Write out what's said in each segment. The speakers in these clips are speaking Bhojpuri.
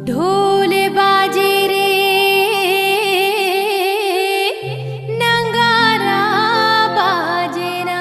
ढोल बाजे रे नगारा बाजे ना।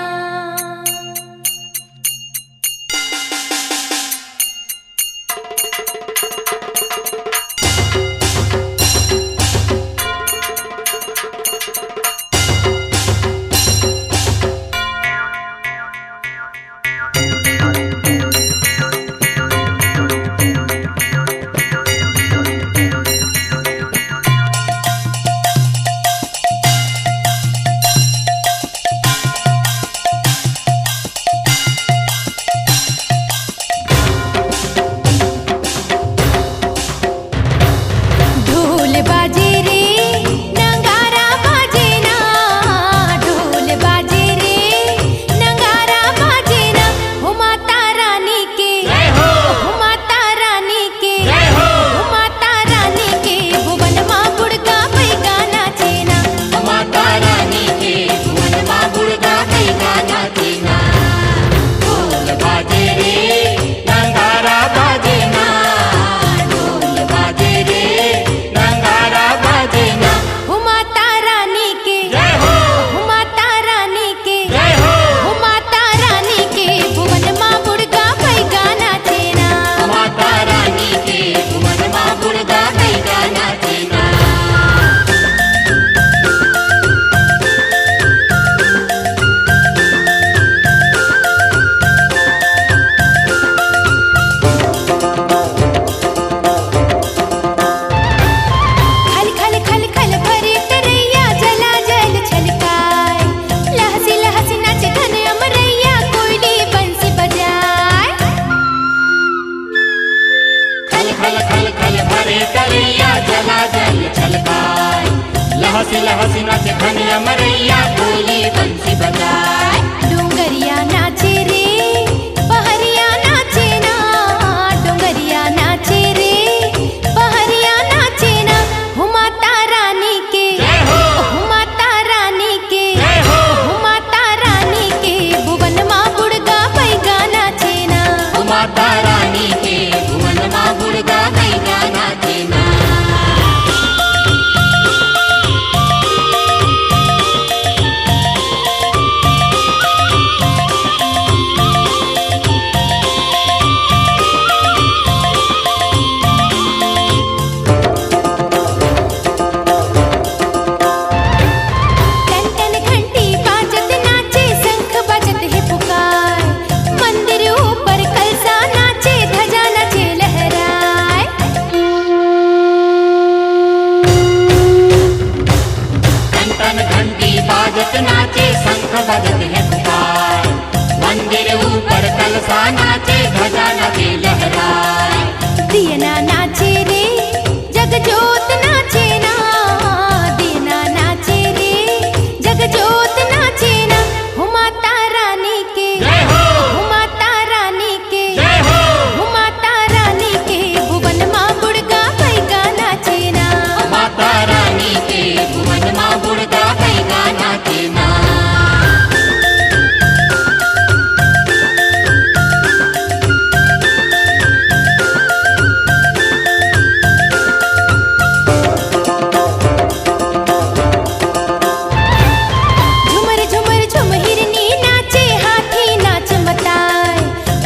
लहसी लहसी नाचे खनिया मरैया कोयली बंसी बजाए। डोंगरिया नाचे रे पहरिया नाचे ना, डोंगरिया नाचे रे पहरिया नाचे ना। हो माता रानी के, हो माता रानी के, हो माता रानी के भुवन माँ गुड़गा पैगा नाचे ना। हो माता रानी के भुवन माँ गुड़गा पैगा नाचे ना। बाजत नाचे शंख बजत है पुकार, मंदिर ऊपर कलसा नाचे ध्वजा नाचे लहराए। दियना नाचे रे जगजोत नाचे ना, दियना नाचे रे जगजोत नाचे ना। हो माता रानी के, हो माता रानी के, हो माता रानी के भुवन माँ गुड़गा पैगा नाचे ना। माता रानी के भुवन माँ गुड़गा पैगा नाचे ना। झुमर झुमर झुम हिरनी नाचे, हाथी नाच मताए,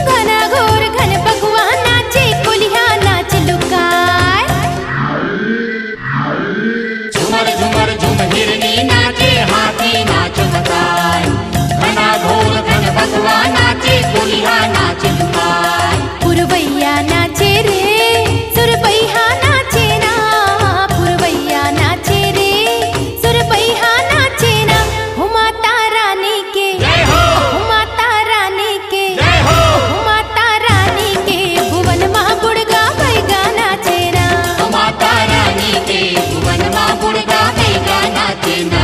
घना घोर घन बगुआ नाचे, कोलिया नाच लुकाए। झुमर झुमर झुम हिरनी नाचे, हाथी नाच मताए, घना घोर घन बगुआ नाचे, कोलिया नाच लुकाए। पुरवैया नाचे रे सुरपैया नाचे ना, पुरवैया नाचे रे सुरपैया नाचे ना। हो माता रानी के, हो माता रानी के, हो माता रानी के भुवन माँ गुड़गा पैगा नाचे ना। माता रानी के भुवन माँ गुड़गा पैगा नाचे ना।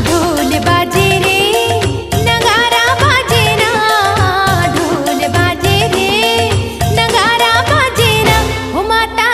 ढोल बाजे रे नगारा बाजे ना, ढोल बाजे रे नगारा बाजे ना। हो माता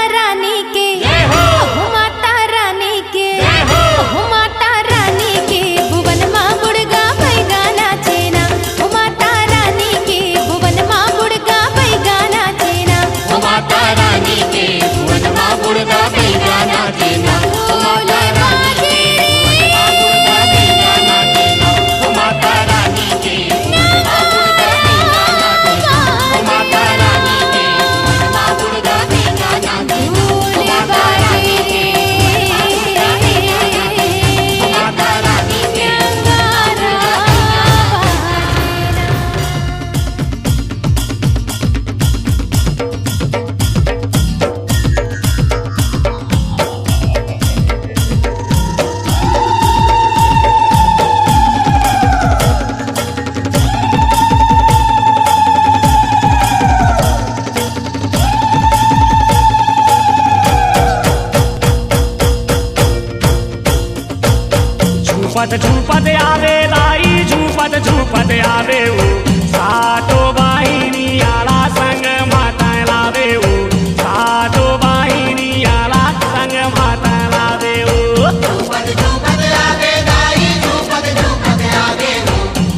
झूपत झूपत आवे दाई झूपत झूपत आवे ओ सातो बाहिनी आला संग माता लावे ओ सातो बाहिनी आला संग माता लावे ओ झूपत झूपत आवे दाई झूपत झूपत आवे हो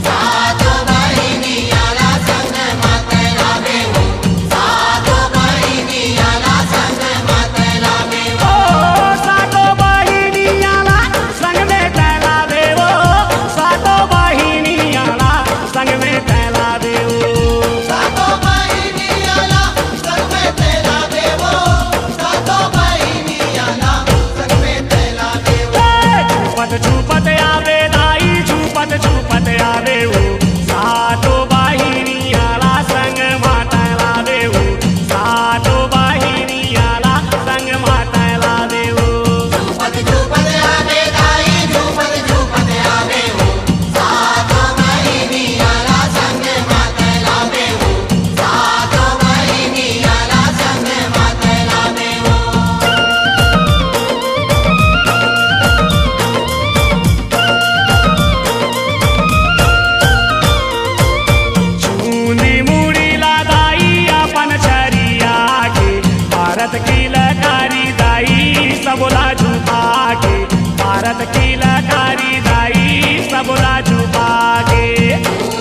सातो बहिणी आला संग माते लावे हो सातो बहिणी आला संग माते लावे हो ओ सातो बाहिनी आला संग में तैलावे ओ सातो बाहिनी आला संग में तैलावे ओ सातो बहिणी आला संग में तेला देवो सातो बहिणी आला संग में तेला देवो झूपत झूपत आवे दाई झूपत झूपत आवे ओ सातो बाहिनी आला संग माता लावे ओ सातो बाहिणी आला संग माता लावे ओ झूपत झूपत आवे दाई झूपत झूपत आवे हो सातो बहिणी आला संग माते लावे हो सातो बहिणी आला संग माते लावे हो चूनी मुड़ीला दाई अपन छरिया के भारत की लकारी दाई सबला झुका के भारत की लकारी दाई सबला झुका के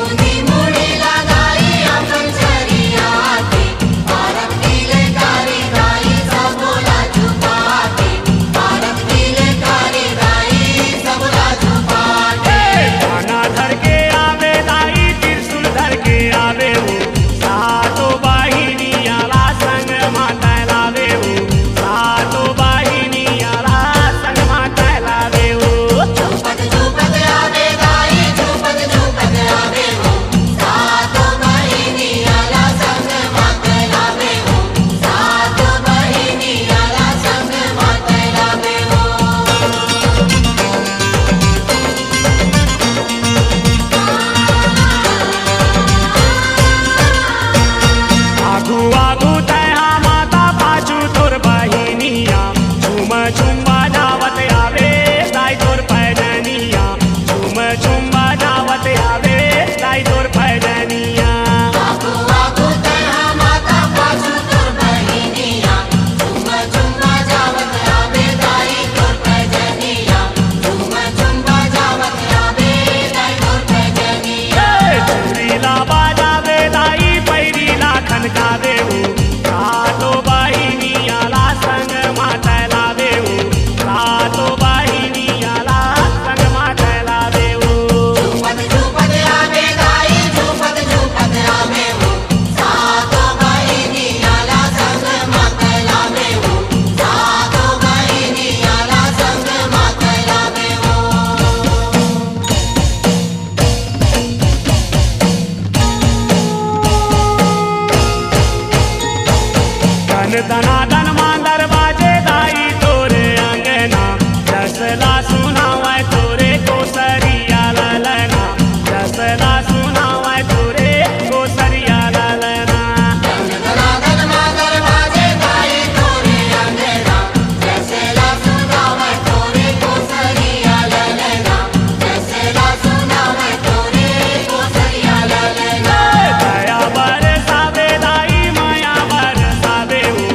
ऊनी मुड़ी लगाई अपन छरिया के भारत की लेकारी दाई सबला झुका के भारत की लेकारी दाई सबला झुका के खाना धर के आवे दाई त्रिशूल धर के आवे हो सातो बाहिनी आला संग माता लावे हो सातो बाहिनी आला संग माता लावे हो झूपत झूपत आवे दाई झूपत झूपत आवे हो सातो बहिणी आला संग माते लावे हो सातो बहिणी आला संग माते लावे हो आगू आगू तया माता पाछू तोर बहिनिया झूम झूम बजावत आवे दाई तोर पैजनिया झूम झूम बजावत आवे दाई तोर पैजनिया आगू आगू तया माता पाछू तोर बहिनिया झूम झूम जावत आवे दाई तोर पैजनिया झूम झूम जावत आवे दाई तोर पैजनिया चूड़ीला बाजावे दाई पैरीला खनकावे हो सातो बाहिनी आला संग माता लावे हो सातो बाहिनी आला संग माता लावे हो झूपत झूपत आवे दाई झूपत झूपत आवे हो सातो बहिणी आला संग माते लावे हो सातो बहिणी आला संग माते लावे हो धन धनाधन मांदर बाजे दाई तोरे अंगना जसला सुनावे तोरे कोसरिया ललना जसला सुनावे तोरे कोसरिया ललना धनाधन मागर बाजे दाई तोरे अंगना जैसेला सुनावे तोरे कोसरिया ललना जैसेला सुनावे तोरे कोसरिया ललना दया बरसावे दाई माया बरसावे हो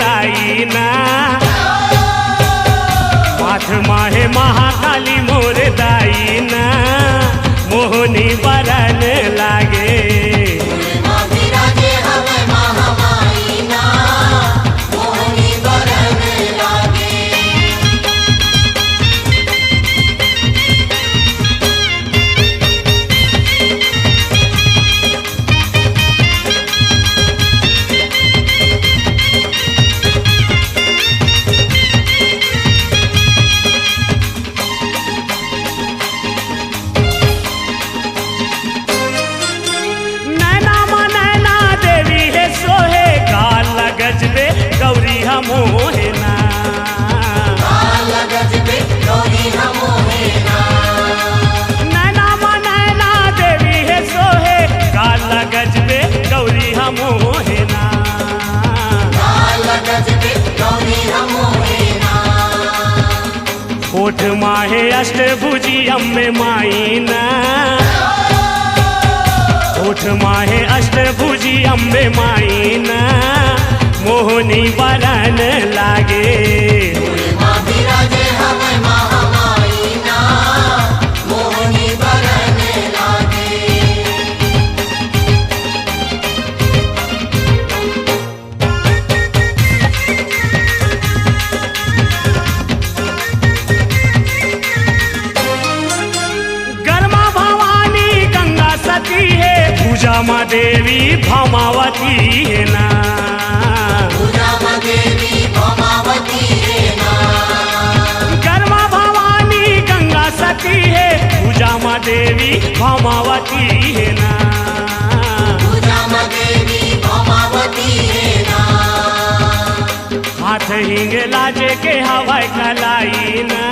दाई ना माथ माहे महाकाली मोर दाई ना मोहनी बरन लागे माँ विराजे हवे महामाई ना मोहनी बरन लागे गजबे गौरी हमोहे ना गजबे गौरी हमोहे ना नैना मा नैना देवी है सोहे काला गजबे गौरी हमोहे ना गजबे गौरी हमोहे ना होठ माहे अष्टभुजी अम्मे माई ना होठ माहे अष्टभुजी अम्बे माई ना मोहनी बरन लागे माँ विराजे हवे महामाई ना मोहनी बरन लागे गरमा भवानी गंगा सती है पूजा माँ देवी भमावती है ना देवी भमावती है ना गरमा भवानी गंगा सती है पूजा माँ देवी भमावती है ना पूजा माँ देवी भमावती है ना हाथ हिंग लाजे के हवाई कलाई ना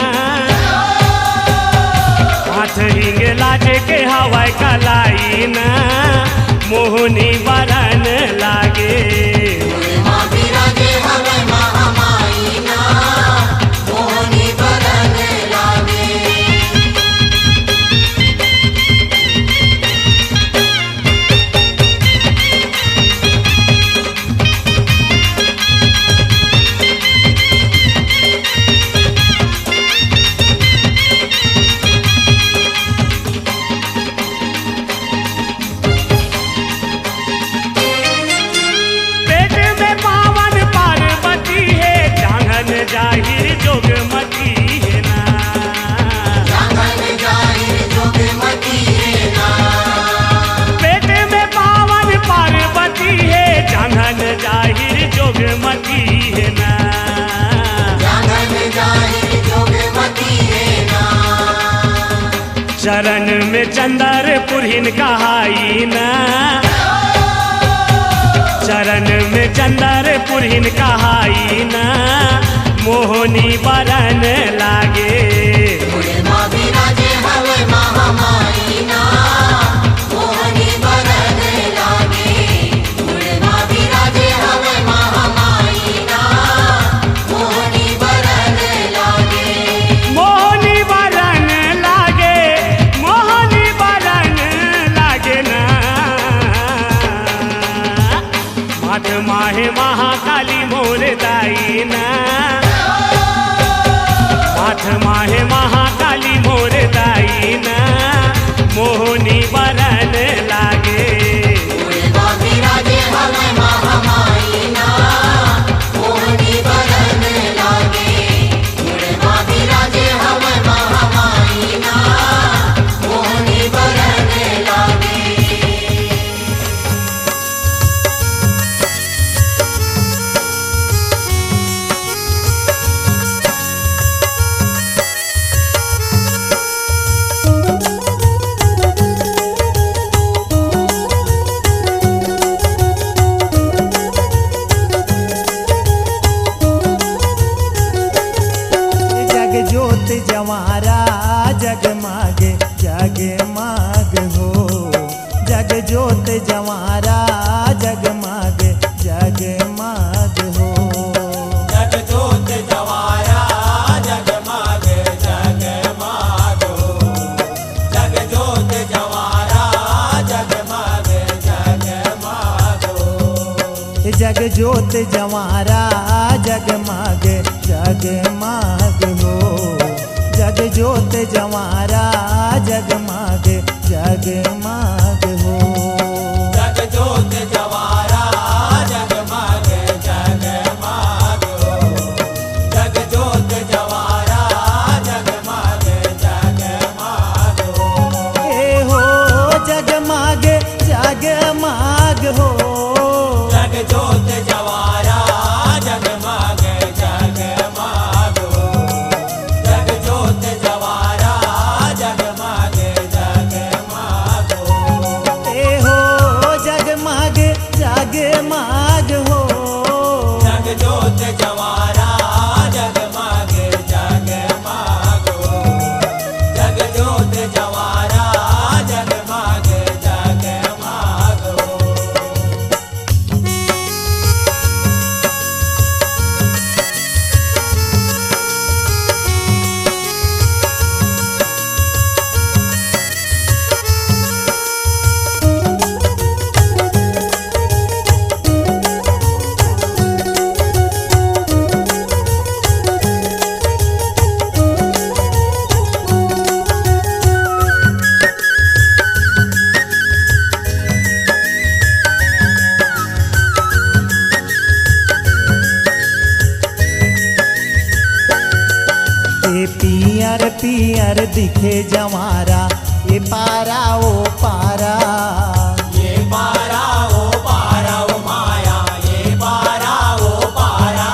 हाथ हिंग लाजे के हवाई कलाई ना मोहनी बरन लागे माँ विराजे हवे महामाई ना मोहनी बरन लागे जाहिर जोगमती है ना जाहिर जोगमती है ना पेट में पावन पार्वती है जांघन जाहिर जोगमती है ना जाहिर जोगमती है ना चरण में चंदर पुरहिन कहाई ना चरण में चंदर पुरहिन कहाई ना मोहनी बरन लागे माँ विराजे हवे महामाई ना मोहनी बरन लागे माँ विराजे हवे महामाई ना मोहनी बरन लागे मोहनी बरन लागे मोहनी बरन लागे ना माथ माहे महाकाली मोर दाई ना माथ माहे महाकाली मोर दाई ना मोहनी बरन लागे माँ विराजे हवे महामाई ना मोहनी बरन लागे माँ विराजे हवे महामाई ना मोहनी बरन लागे जवारा जगमाग जगमाग हो जग जोत जवारा जगमाग जगमाग हो जग जोत जवारा जगमाग जगमाग हो जग जोत जवारा जगमाग जगमाग हो जग जोत जवारा जगमग जगमग हो जग जोत जवारा जगमग जगमग हो जग जोत जवारा जगमग जगमग हो जग जोत जवारा जगमग जगमग हो ए हो जगमग जगमग हो जग जोत जवारा जगमग जगमग हो जग जोत जवारा जगमग जगमग हो ए हो जगमग जगमग हो जग जोत जवारा जगमग जगमग हो जग जोत जवारा जगमग जगमग हो ए पियर पियर दिखे जवारा ए पारा ओ पारा ये पारा ओ माया ये पारा ओ पारा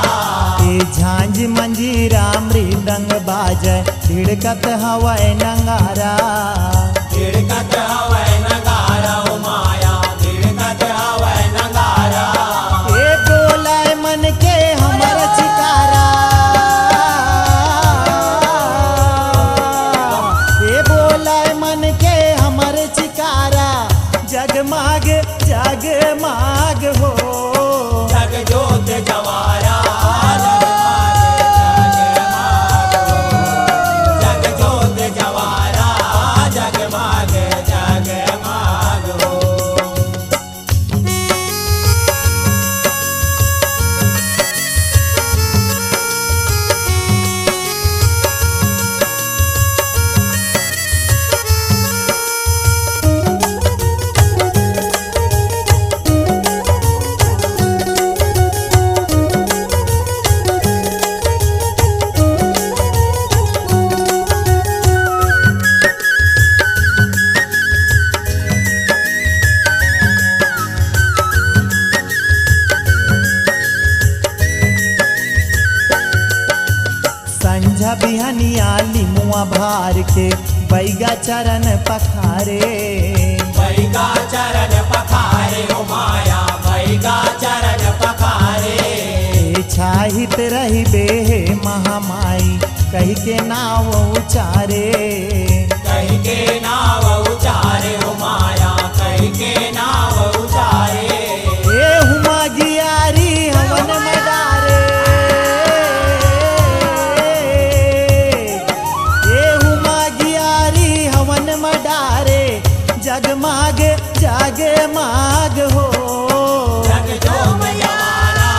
ए झांझ मंजीरा मृदंग बाजय धिड़कत हवय नंगारा धिड़कत हवै नगारा ओ माया धिड़कत हवै नगारा ए बोलाय मन के हमर चिकारा ए बोलाय मन के हमर चिकारा जगमग जगमग हो जग जोत जवारा जग जोत जवारा जगमग जगमग हो संझा बिहनिया लिमुआ भार के बैगा चरण पखारे बैगा चरण पखारे ओ माया बैगा चरण पखारे ए छाहित रही बे महामाई कही के नाव उचारे कही के नाव उचारे ओ माया कही के नाव उचारे ए हुमा गियारी हवन मडारे ए हुमा गियारी हवन मडारे जगमग जगमग हो जग जोत जवारा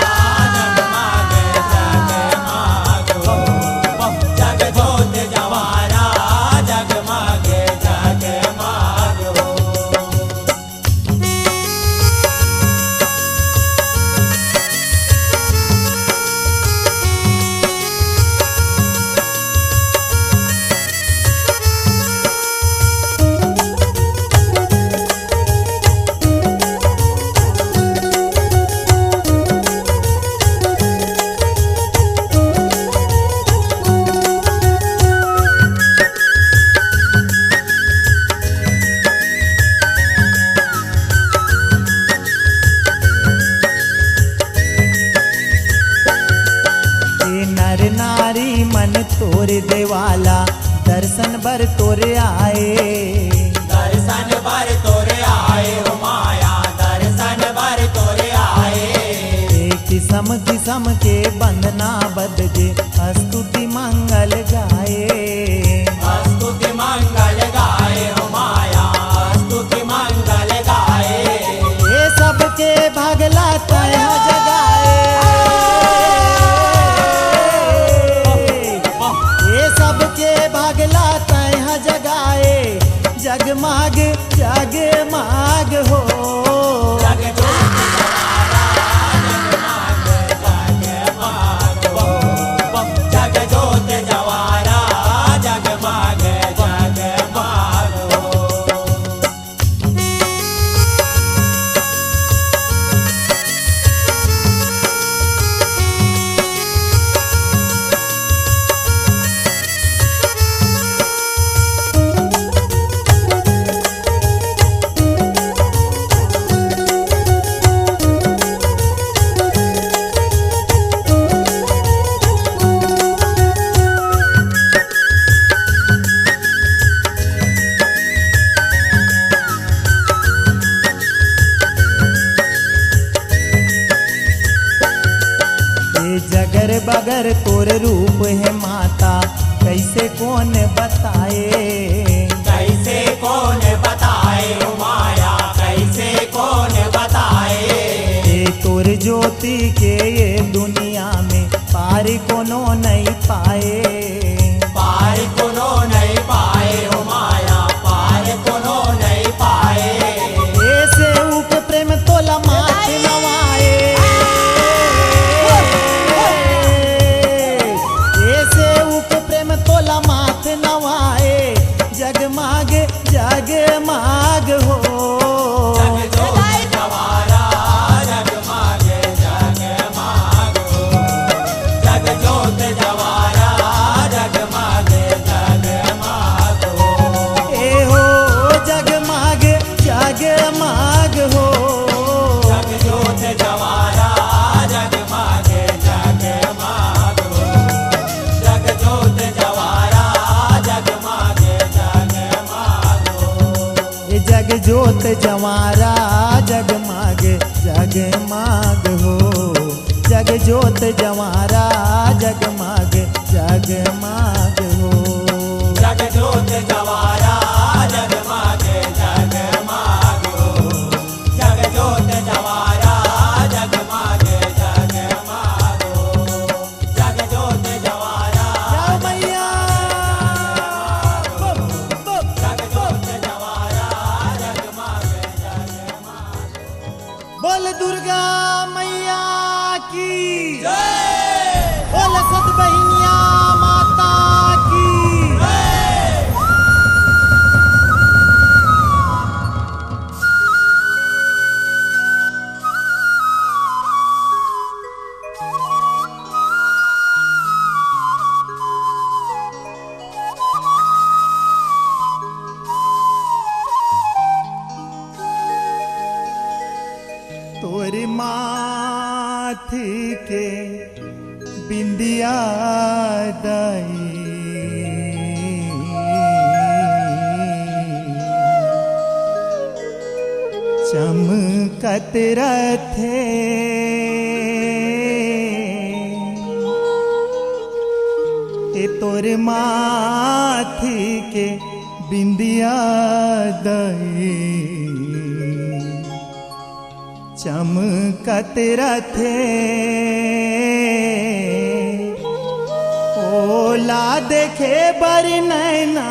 जगमग जगमग हो जग जोत जवारा जगमग जगमग हो ए नर नारी मन तोरे देवाला दर्शन बर तोरे आए दर्शन बर तोरे आए हो माया दर्शन बर तोरे आए किस्म किस्म के बंदना बदजे स्तुति मंगल गाए स्तुति मंगल गाए हो माया स्तुति मंगल गाए ये सबके भगला तय जगाए जगमाग जगमाग हो जग जोत जग जोत जवारा जगमाग जगमाग जगर बगर तोर रूप है माता कैसे कौन बताए कैसे कौन बताए ओ माया कैसे कौन बताए ये तोर ज्योति के ये दुनिया में पार कोनो नहीं पाए पार कोनो नहीं पाए ओ माया पार कोनो नहीं पाए ऐसे ऊप प्रेम तोला मात नवाए ऐसे ऊप प्रेम तोला मात नवाए जगमाग जगमाग हो जग जोत जवारा जगमाग जगमाग जग जोत जवारा जगमाग जगमाग ए हो जगमाग जगमाग हो जग जोत जवारा जगमाग जगमाग जग जोत जवारा जगमाग जगमाग ये जग जोत जवारा जगमाग जगमाग हो जग जोत जवारा जगमाग जगमाग हो जग जोत जवारा जगमाग जगमाग जग जोत जवारा जगमाग जगमाग जग जोत जवारा जाओ मैया बम, बम। जग जोत जवारा जगमाग जगमाग बोल दुर्गा मैया की जय बोल सत बहिनिया माता की जय तोर माथ के बिंदिया दाई चमकत रथे ए तोर माथ के बिंदिया दाई चमकत रथे ओला देखे बर नैना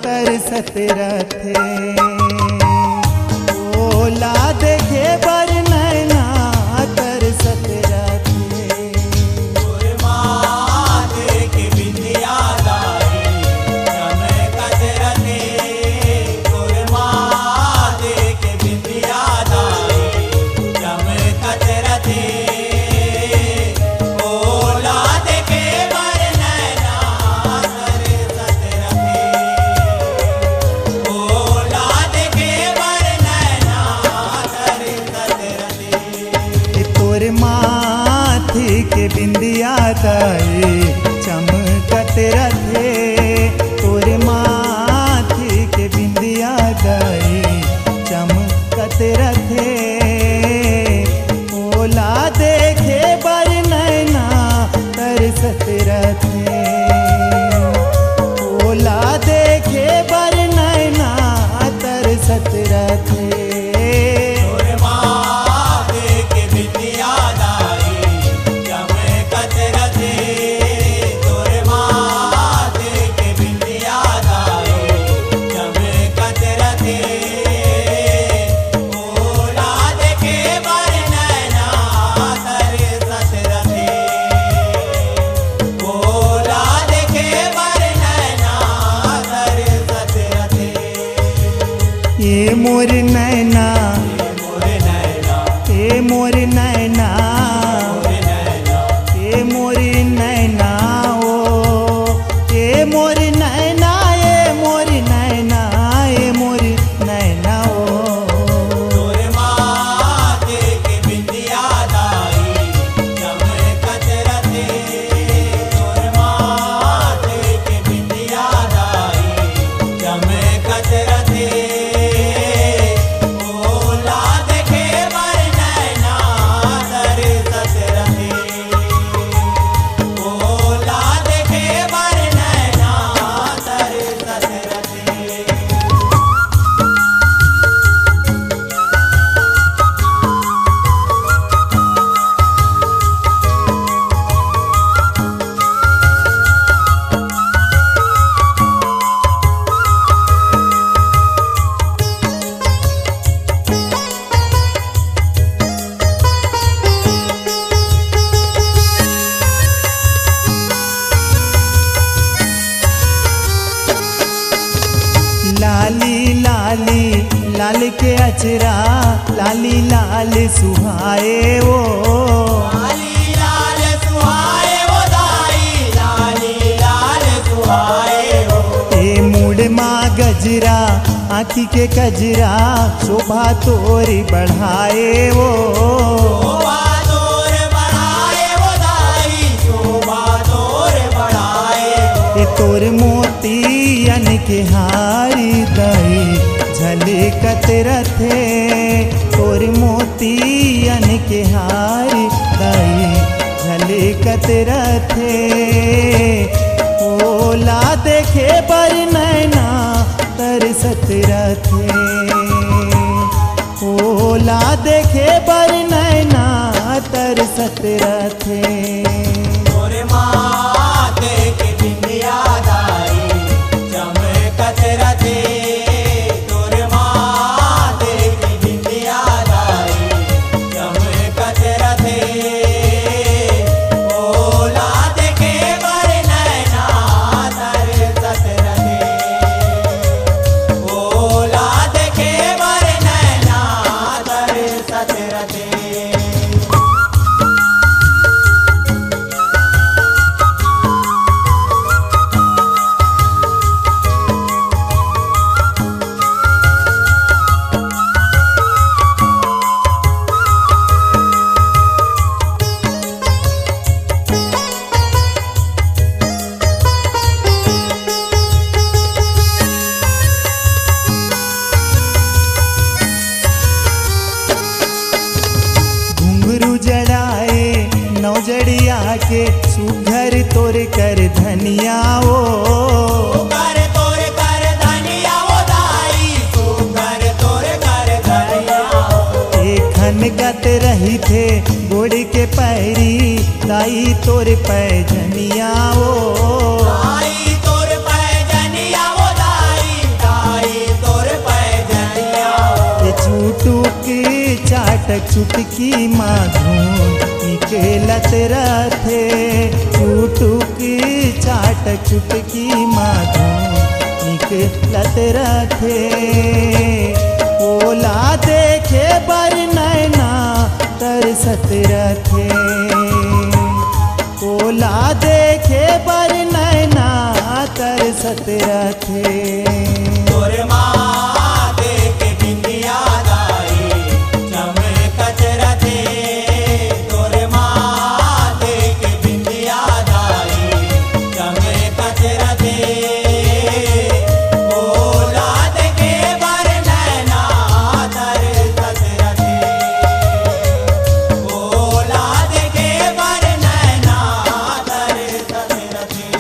तरसत रथे ओला देखे बर नैना तरसत रथे तोर माथे के बिंदिया दाई चमकत रथे तोर माथे के बिंदिया दाई चमकत रथे ओला देखे बर नैना तरसत रथे ओला देखे बर नैना तरसत रथे तोर माथे के बिंदिया दाई चमकत रथे तोर माथे के बिंदिया दाई चमकत रथे ओला देखे बर नैना तरसत रथे ओला देखे बर नैना तरसत रथे तोर माथे के बिंदिया दाई चमकत रथे तोर माथे के बिंदिया दाई चमकत मोर नैना मोर नैना ए मोर नैना मोर नैना ए मोर नैना ओ ए मोर नैना ए मोर नैना ए मोर नैना ओ तोर माथे के बिंदिया दाई चमकत रथे तोर माथे के बिंदिया दाई चमकत रथे ओला देखे बर नैना तरसत रथे ओला देखे बर नैना तरसत रथे लाली लाली लाल के अचरा लाली लाल सुहाए ओ लाली लाल सुहाए वो दाई लाली लाल सुहाए वो ए मुड़ माँ गजरा आँखी के कजरा शोभा तोरी बढ़ाए ओ शोभा तोर बढ़ाए वो दाई शोभा तोर बढ़ाए वो ए तोर मोतियन के हारी दई झलकत रथे तोर मोतियन के हारी दई झलकत रथे ओला देखे बर नैना तरसत रथे ओला देखे बर नैना तरसत रथे तोर माथे के बिंदिया दाई चमकत रथे तोर माथे के बिंदिया दाई चमकत रथे ओला देखे बर नैना तरसत रथे ओला देखे बर नैना तरसत रथे घुंघरू जड़ाए नौजड़िया के सुघर तोर कर धनिया ओ कर तोर कर धनिया वो दाई तू कर तोर कर धनिया खन गत रही थे गोड़ के पैरी दाई तोर पैजनिया ओ दाई तोर पैजनिया वो दाई तोर पैजनिया ये चुटुक चाटक चुटकी माधुन निकलत रथे चुटुक चाटक चुटकी माधुन निकलत रथे ओला देखे बर नैना तरसत रथे ओला देखे बर नैना तरसत रथे तोर माथे के बिंदिया दाई चमकत रथे तोर माथे के बिंदिया दाई चमकत रथे ओला देखे बर नैना तरसत रथे ओला देखे बर नैना तरसत रथे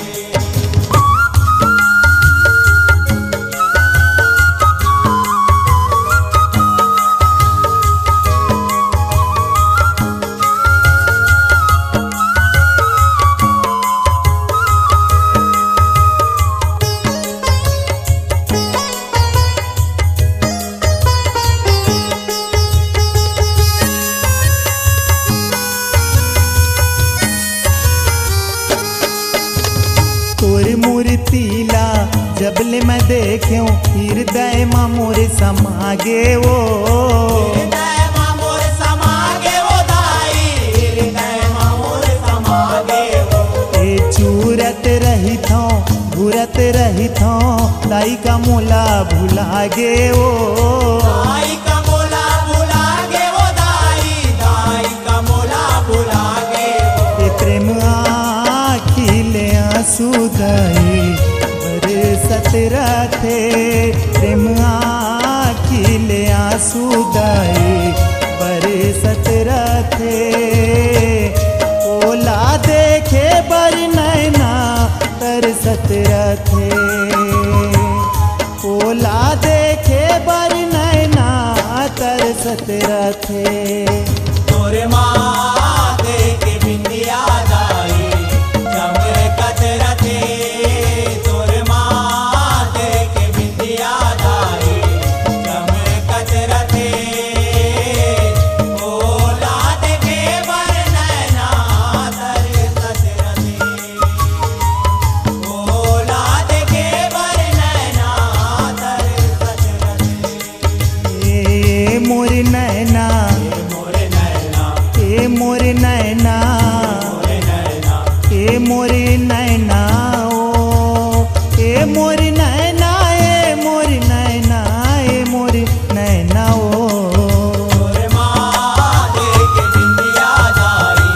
मूर्तिला जबले मैं देख्यो हृदय मा मोरे समागे वो हृदय मा मोर समागे वो दाई हृदय मा मोर समागे वो ए चूरत रही थो घूरत रही थो दाई का मोला भुलागे वो दाई का मोला भुलागे वो दाई का मोला भुलागे वो ए प्रेम आखिले आंसू दाई बरसत रथे प्रेम आखिले आंसू दाई बरसत रथे ओला देखे बर नैना तरसत रथे ओला देखे बर नैना तरसत रथे तोरे माथे के बिंदिया दाई चमकत रथे तोरे माथे के बिंदिया दाई चमकत रथे ओला देखे बर नैना तरसत रथे ओला देखे बर नैना तरसत रथे ए मोर नैना मोर नैना ए मोर नैना मोर नैना ए मोर नैना ओ ए मोर नैना ए मोर नैना ए मोर नैना ओ तोरे माथे के बिंदिया दाई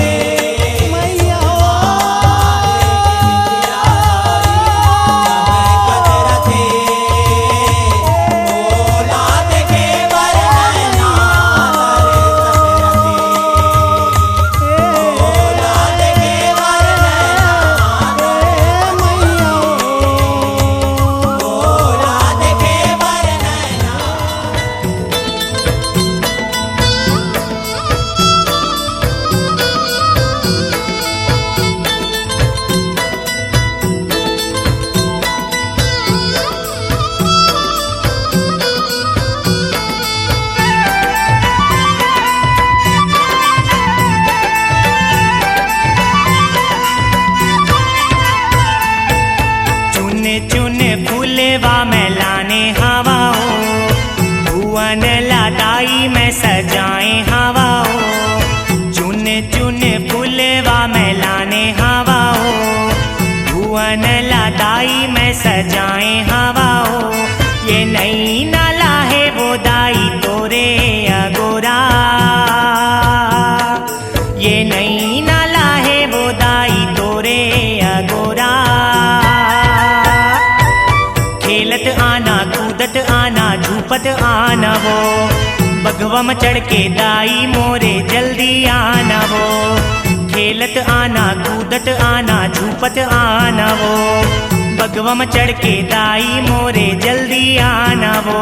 ए मैया चमकत रथे ओला देखे बर नैना तरसत रथे ओला देखे बर नैना मैया ओला देखे बर नैना चुने चुने फूलेवा में लाने हवाओ भुवन लादाई में सजाए हवाओ चुने चुने फूलेवा में लाने हवाओ भुवन लादाई में सजाए हवाओ ये नई नाला है वो दाई तोरे अगोरा ये नई नाला है वो दाई तोरे अगोरा खेलत आना कूदत आना झूपत आना वो बगवम चढ़ के दाई मोरे जल्दी आना वो खेलत आना कूदत आना झूपत आना वो बगवम चढ़ के दाई मोरे जल्दी आना वो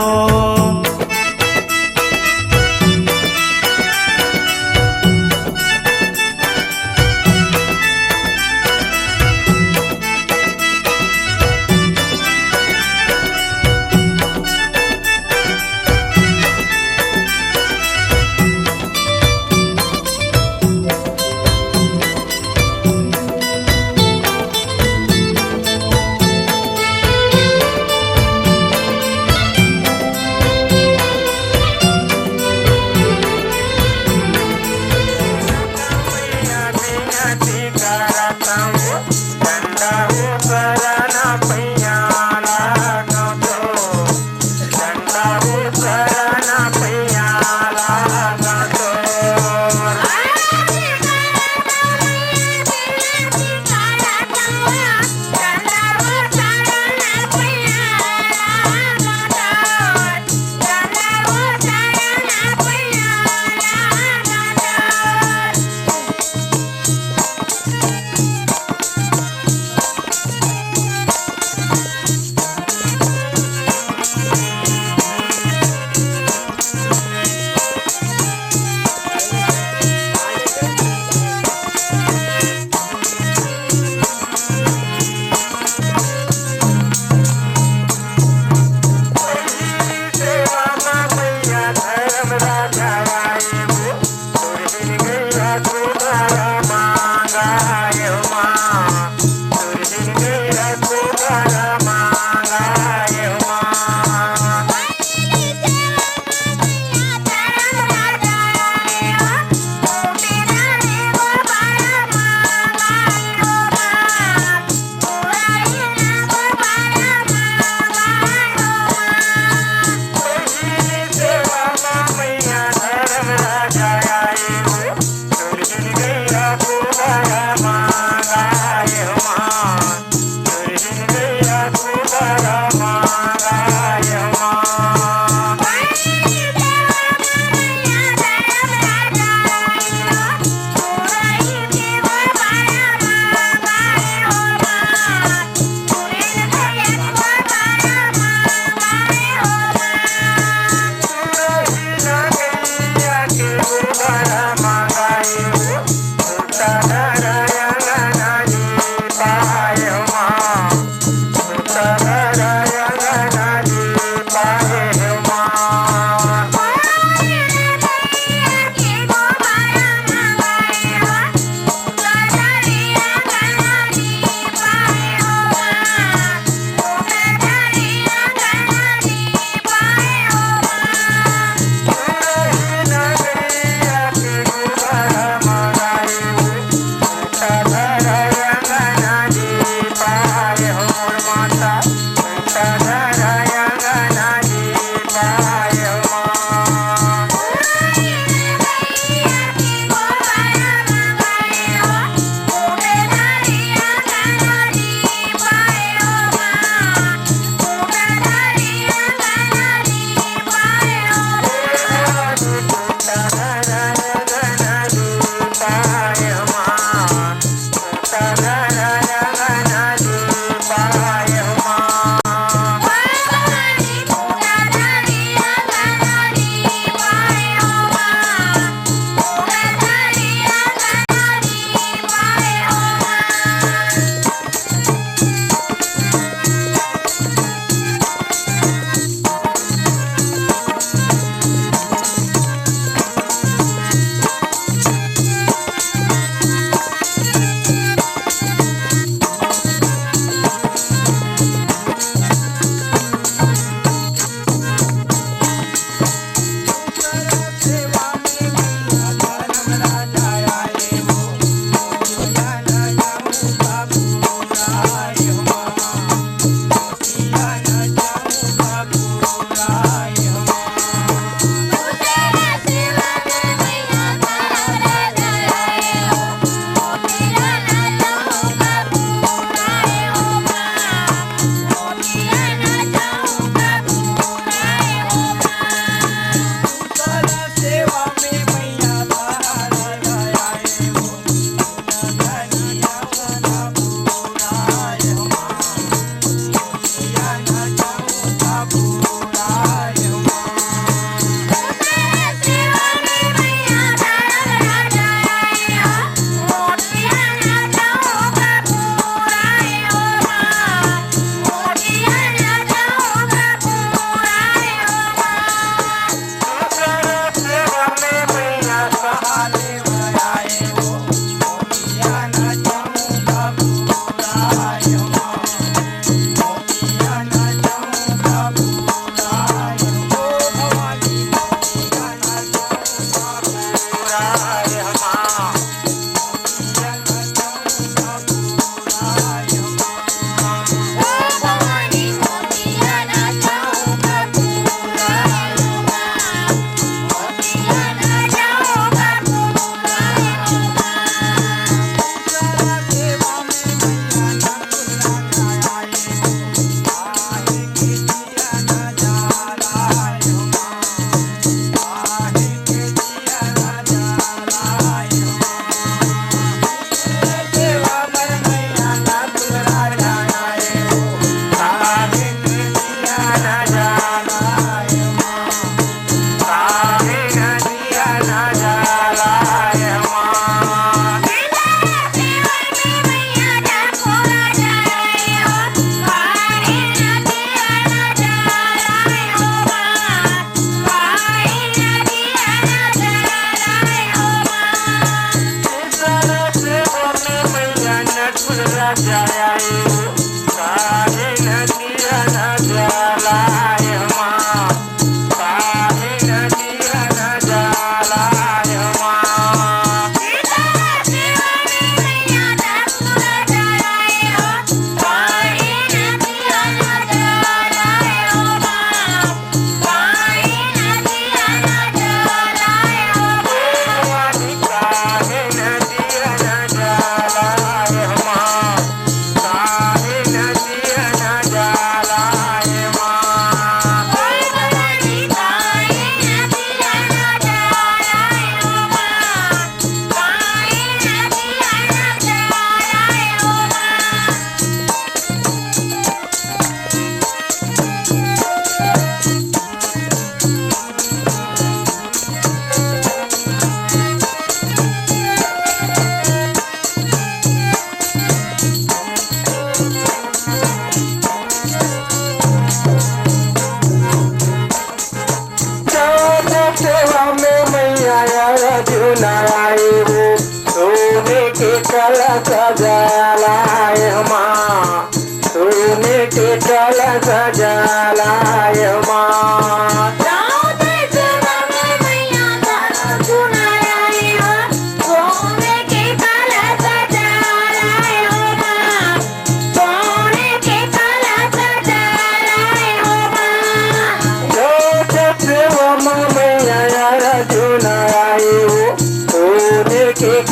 सेवा में मैया अर्जुन आई हो सोने के कलश जलाए माँ सोने के कलश जलाए माँ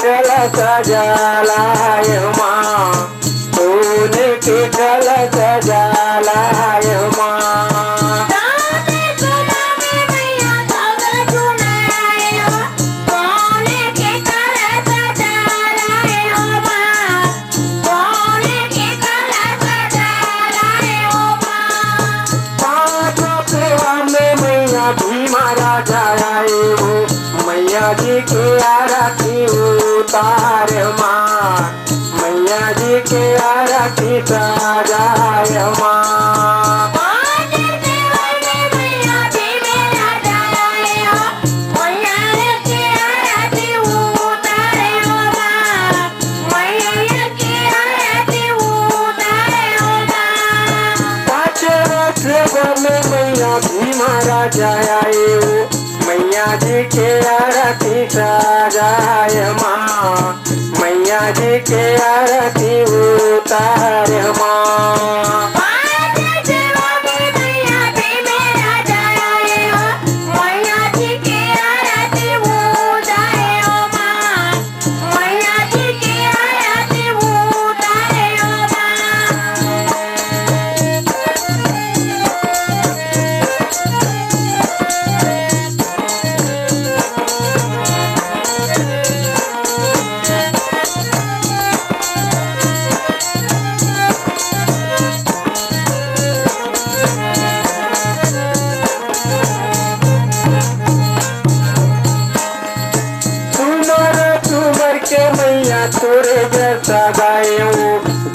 कलश जलाए माँ सोने के कलश जलाए माँ भीमा राजा आए हो मैया जी की आरती उतार माँ मैया जी की आरती सजाए माँ मैया भीमा राजा आए हो मैया जी के आरती सजाए माँ मैया जी के आरती उतार माँ मैया तोरे जैसा गायो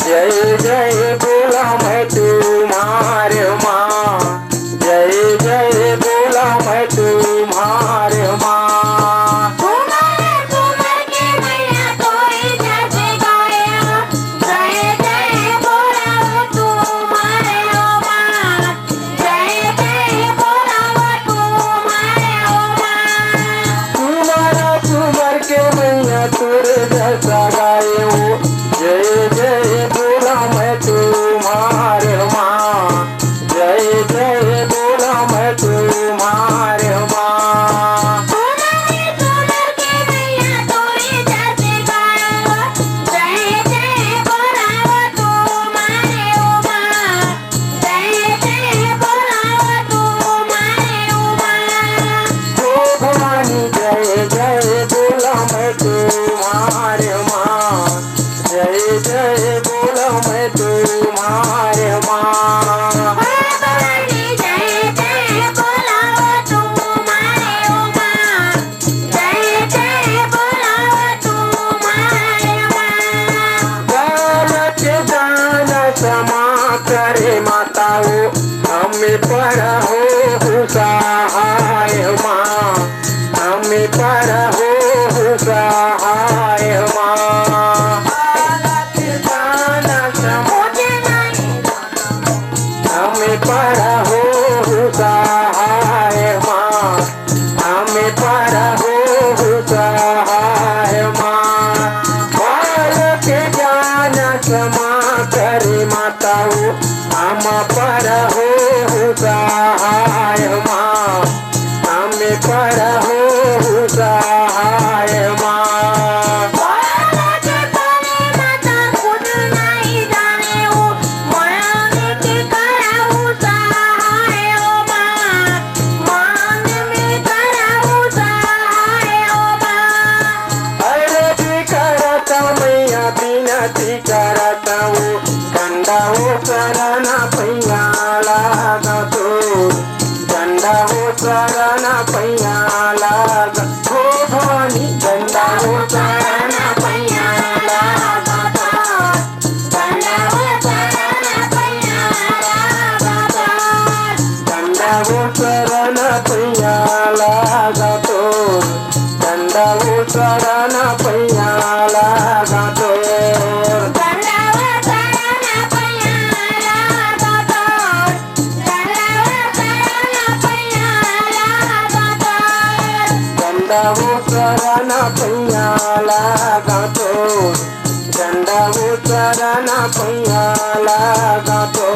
जय जय बोला मैं तुम्हारे माँ जय जय बोला मैं तुम्हारे माँ गाए हो जय जय बोला मैं तुम्हारे माँ जय जय बोला मैं तुम्हारे माँ भवानी जय जय बोला मैं तुम्हारे माँ जय जय बोला मैं तुम्हारे माँ क्षमा करे माताओ हमें पर हो सहाय माँ हमें पर हो सहाय माँ दाना माताओ हम पर हो सहाय माँ हमें पर हो सहाय माँ विनती करता हूँ डंडा हो शरण पैया लागतो डंडा हो शरण पैया लागतो भवानी डंडा हो शरण पैया लागतो डंडा हो शरण पैया लागतो डंडा हो शरण पैया लागतो डंडा हो शरण पैया लागतो डंडावो शरण पैया लागतो डंडावो शरण पैया लागतो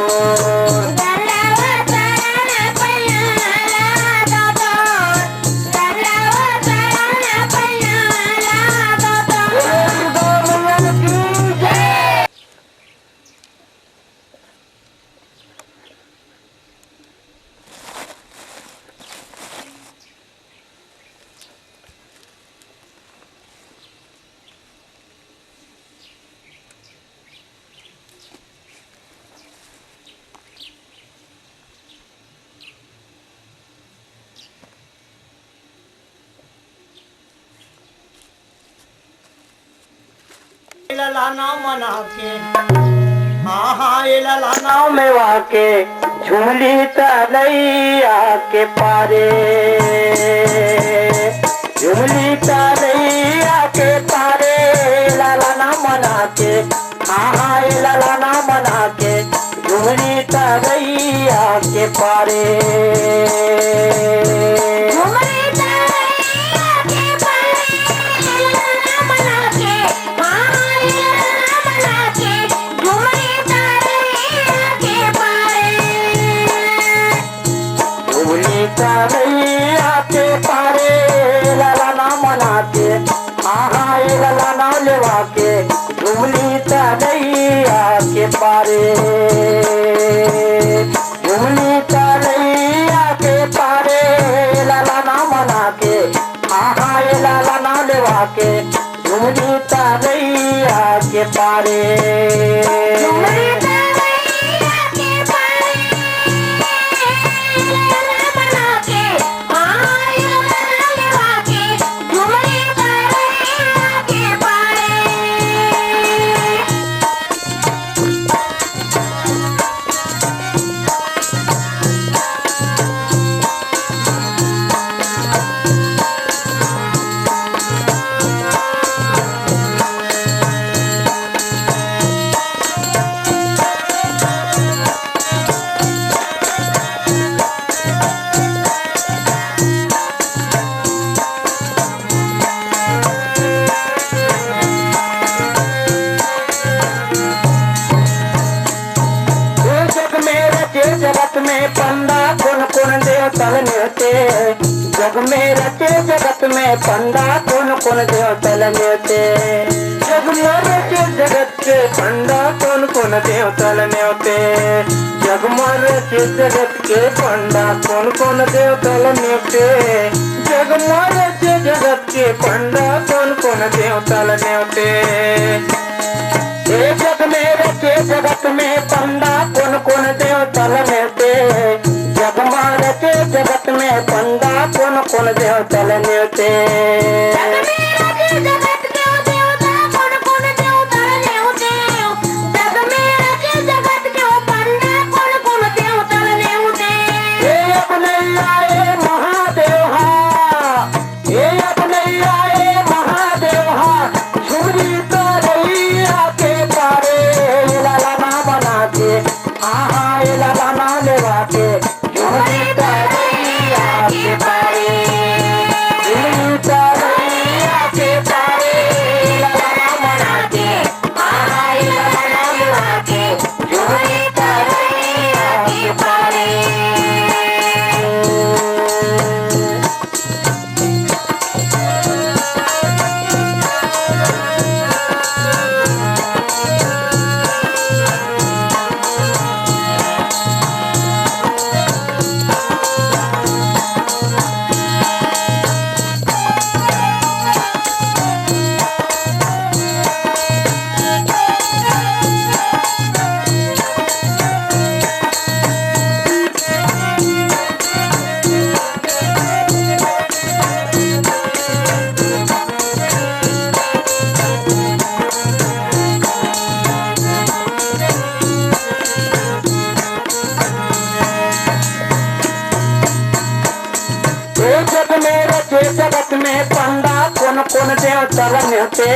लाना मना के हाँ हाँ ये लाना में वाके झूली तलैया के पारे झूली तलैया के पारे लाना मना के हाँ हाँ ये लाना मना के झूली तलैया के पारे तलैया के पारे लाना मना के हाँ लाना लेवा के झूमली तलैया के पारे झूमली तलैया के पारे लाना मना के हाँ लाना लेवा के झूमली तलैया के पारे जगत में पंडा कौन कौन देवतल नेते जग में रचे जगत में पंडा कौन कौन देवतल नेते जग में रचे जगत के पंडा कौन कौन देवतल नेते जग में रचे जगत के पंडा कौन कौन देवतल नेते जग में रचे जगत के पंडा कौन कौन देवतल नेते जग में रचे जगत में पंडा कौन कौन देवतल नेते जग में रचे जगत में पंडा कौन कौन देवतल नेते झूमली तलैया के पारे जगत में पंडा कौन कौन देव चलन होते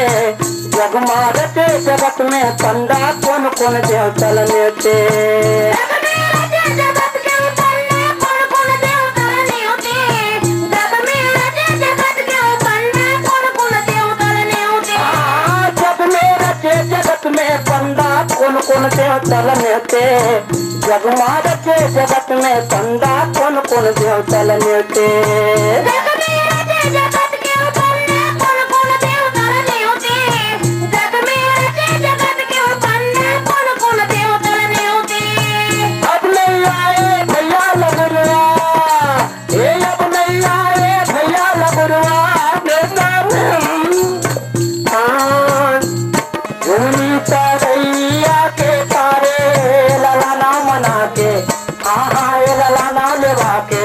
जग में रचे जगत में पंडा कौन कौन देव चलन होते जगत में पंडा कौन कौन देव चलन होते जग मार के जगत में पंडा कौन कौन देव चलन होते अब नहीं आए भैया लगुआ अब नहीं आए भैया लगुआ रैया के तारे ललाना मना के ललाना लेवा के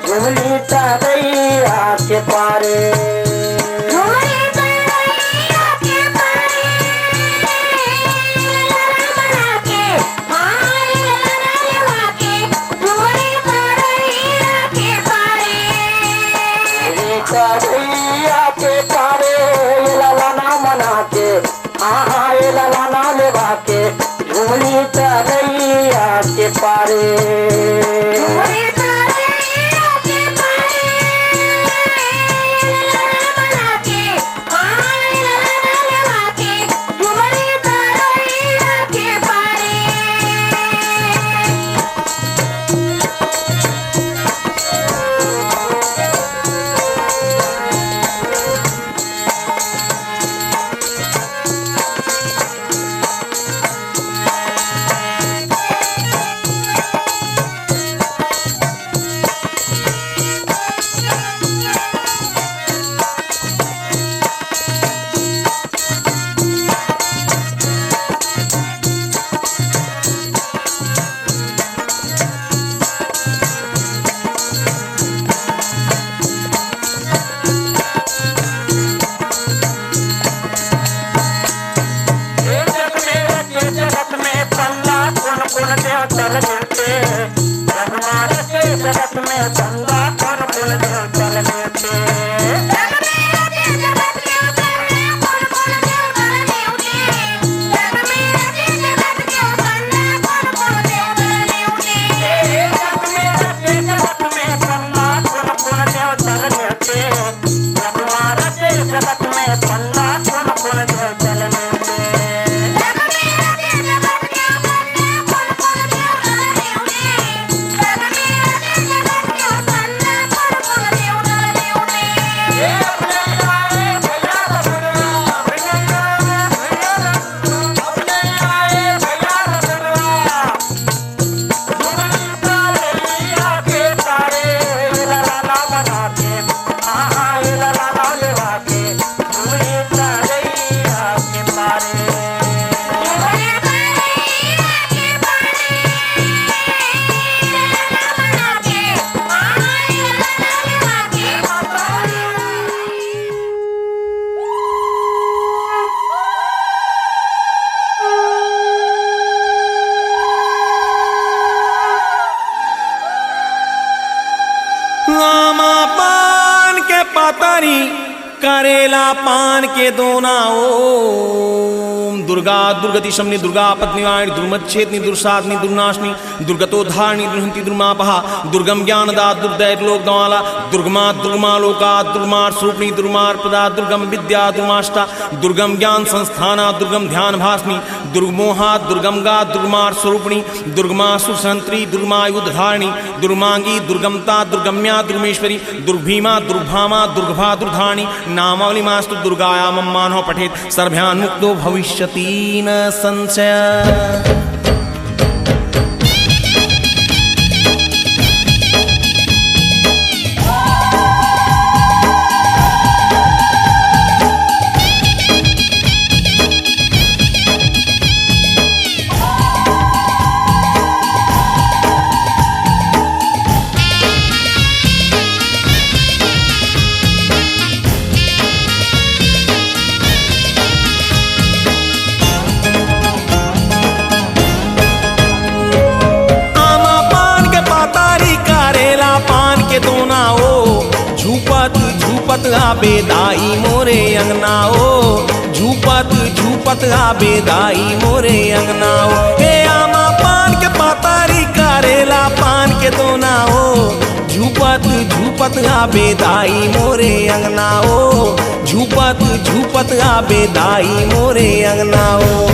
झुमली रैया के पारे रैया के पारे ललाना मना के ललाना लेवा के झुमली रैया के पारे जगत में पंडा कौन कौन देव चलन होते जगत में पंडा कौन कौन देव चलन होते जगत में पंडा कौन कौन देव चलन होते पातारी करेला पान के दोना ओम दुर्गा दुर्गति शमनी दुर्गा पत्नीवाणी दुर्मच्छेदनी दुर्साधनी दुर्नाशनी दुर्गतोद्धारणी दुर्हंती दुर्मापहा दुर्गम ज्ञानदा दुर्दैर लोकदवाला दुर्गमा दुर्गमा लोका दुर्मार स्वरूपिणी दुर्मार प्रदा दुर्गम विद्या दुर्माष्टा दुर्गम ज्ञान संस्थाना दुर्गम ध्यान भास्मी दुर्गमोहा दुर्गम गा दुर्मार स्वरूपिणी दुर्गमा सुसंत्री दुर्मायुधारिणी दुर्मांगी दुर्गमता दुर्गम्या दुर्मेश्वरी दुर्भीमा दुर्भामा दुर्गभा दुर्धारिणी नामावली मास्तु दुर्गाया मम्मानो पठेत सर्भ्यान् मुक्तो भविष्यति न संशय। झूपत आबे दाई मोरे अंगना ओ झूपत झूपत आबे दाई मोरे अंगना ओ हे आमा पान के पातारी करेला पान के दोना ओ झूपत झूपत आबे दाई मोरे अंगना ओ झूपत झूपत आबे दाई मोरे अंगना ओ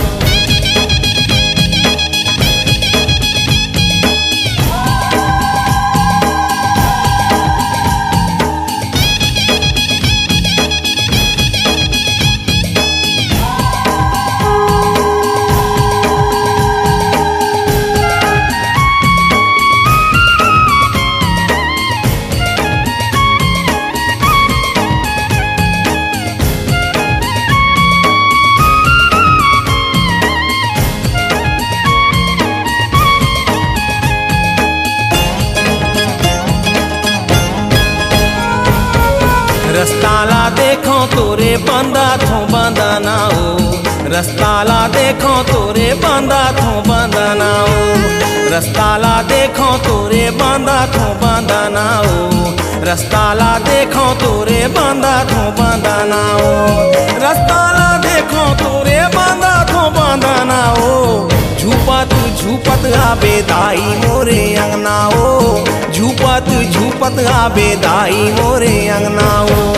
रस्ताला देखो तोरे बंदा थो बंदाना ओ रस्ताला देखो तोरे बंदा थो बंदाना ओ रस्ताला देखो तोरे बंदा थो बंदाना ओ रस्ताला देखो तोरे बंदा थो बंदाना ओ रस्ताला देखो तोरे बंदा थो बंदाना ओ झूपत झूपत आबे दाई मोरे अंगना ओ झूपत झूपत आबे दाई मोरे अंगना ओ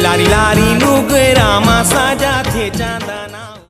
लारी लारी नुगरा मा साजा थे चांदा